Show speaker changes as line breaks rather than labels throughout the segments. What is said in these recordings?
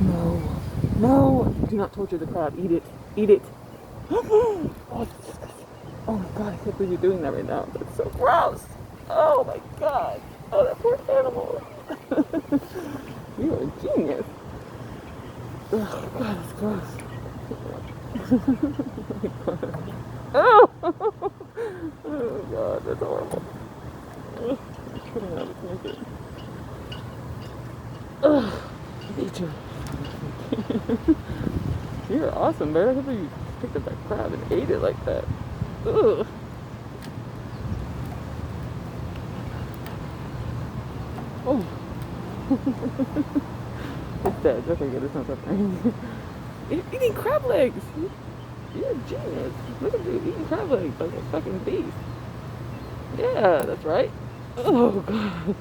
No. No! Do not torture the crab. Eat it. Eat it. Oh, that's disgusting. Oh my god, I can't believe you're doing that right now. That's so gross. Oh my god. Oh, that poor animal. You are a genius. Oh god, that's gross. Oh my god. Oh! Oh god, that's horrible. Ugh. Putting out its naked. Ugh. Nature. You're awesome, man. I can't believe you picked up that crab and ate it like that. Ugh. Oh. It's dead. Okay, good. It's not suffering. Eating crab legs. You're a genius. Look at you eating crab legs like a fucking beast. Yeah, that's right. Oh god.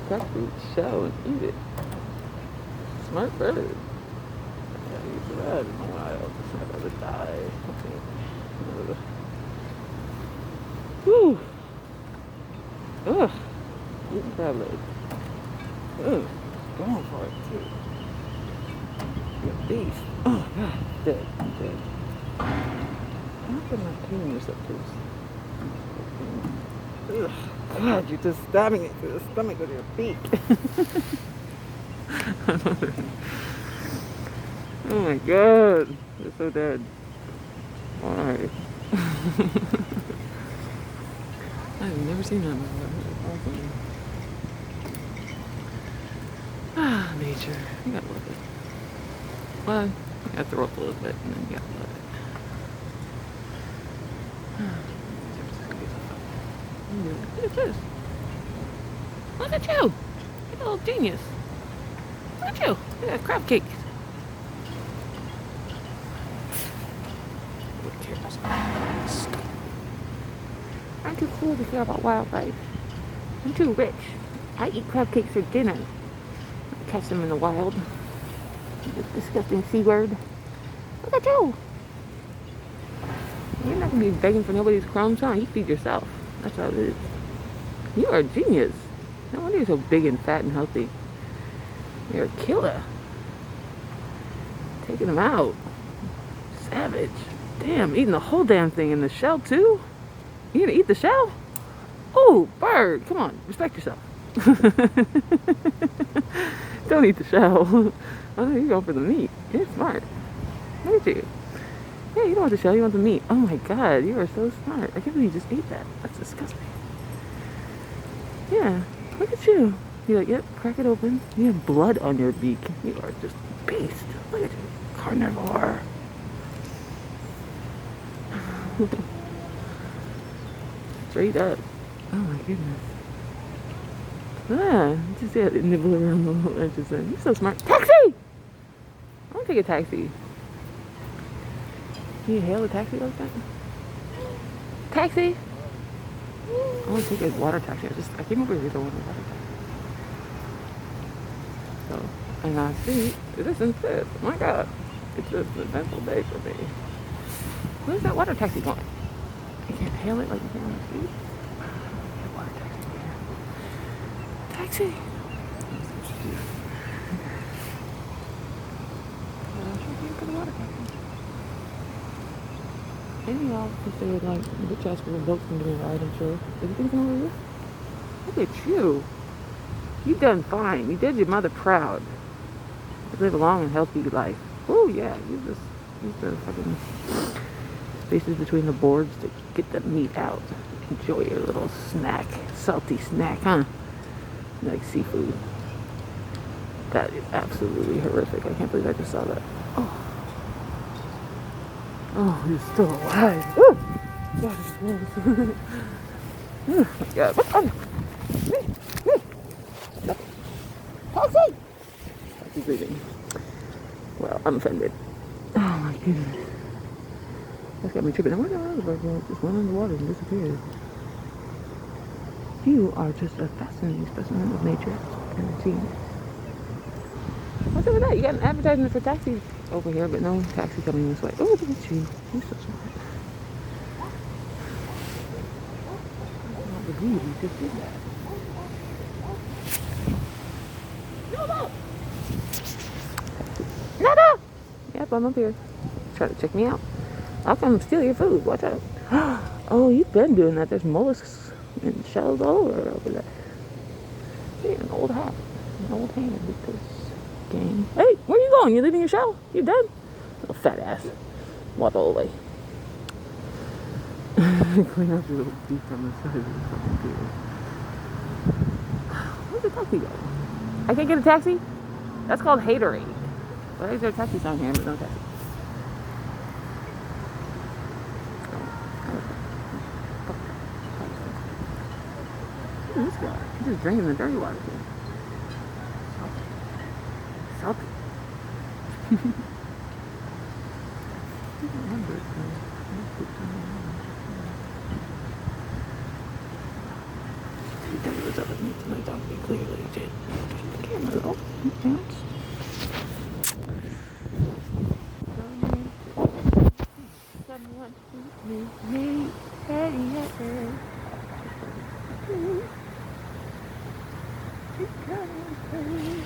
Crack the shell and eat it. Smart bird. I gotta use that in a while. It's not gonna die. Whew. Ugh. Eating crab legs. Ugh. Going for it too. You're a beast. Oh god. Dead. Dead. Not the my pain receptors. Ugh. God, you're just stabbing it through the stomach with your beak. Oh my god. They're so dead. Why? I've never seen that before. Awesome. Ah, nature. You gotta love it. Well, you gotta throw up a little bit and then you gotta love it. Look at this. Look at you. You're a little genius. Look at you. Look at crab cakes. I'm too cool to care about wildlife. I'm too rich. I eat crab cakes for dinner. I catch them in the wild. This disgusting C word. Look at you. You're not gonna be begging for nobody's crumbs, huh? You feed yourself. That's how it is. You are a genius. No wonder you're so big and fat and healthy. You're a killer. Taking them out. Savage. Damn, eating the whole damn thing in the shell too? You gonna eat the shell? Oh, bird. Come on, respect yourself. Don't eat the shell. Oh, you're going for the meat. You're smart. Look at you. Yeah, you don't want the shell, you want the meat. Oh my god, you are so smart. I can't believe you just ate that. That's disgusting. Yeah, look at you. You're like, yep, crack it open. You have blood on your beak. You are just a beast. Look at you. Carnivore. Straight up. Oh my goodness. Ah, just yeah, nibble around the little edges. You're so smart. Taxi! I want to take a taxi. Can you hail a taxi like that? Taxi! I want to take a water taxi. I came over here to want a water taxi. So, and I see, this and this. Oh my god. It's just an eventful day for me. Where's that water taxi going? You can't hail it like you can on the street? Water taxi. Taxi! Any of y'all considered like bitch ass for a boat can give me a ride, I'm sure. Is anything come over here? Look at you. You've done fine. You did your mother proud. You live a long and healthy life. Oh yeah, you just use the fucking spaces between the boards to get the meat out. Enjoy your little snack. Salty snack, huh? You like seafood. That is absolutely horrific. I can't believe I just saw that. Oh. Oh, he's still alive. Oh, God, it's gross. Oh, my God. What's on? Taxi! Taxi's leaving. Well, I'm offended. Oh, my goodness. That's got me tripping. I wonder why the bird just went underwater and disappeared. You are just a fascinating specimen of nature and the scene. What's up with that? You got an advertisement for taxis over here, but no taxi coming this way. Oh, look at you. You're so smart. I can't believe you just did that. up. I'm up here. Try to check me out. I'll come steal your food. Watch out. Oh, you've been doing that. There's mollusks and shells all over there. See, an old hat. An old hand with this game. Hey, where are you going? You leaving your shell? You done? Little fat ass. Walk all the way. Clean up your little beak on the side of the fucking pier. Where's the taxi go? I can't get a taxi? That's called haterade. Why is there a taxi sign here but no taxi? Look at this guy. He's just drinking the dirty water here. Salty. He definitely was up with me tonight, talking clearly. He did. The camera though. He bounced. Someone me. Hey, hey. Keep coming, hey.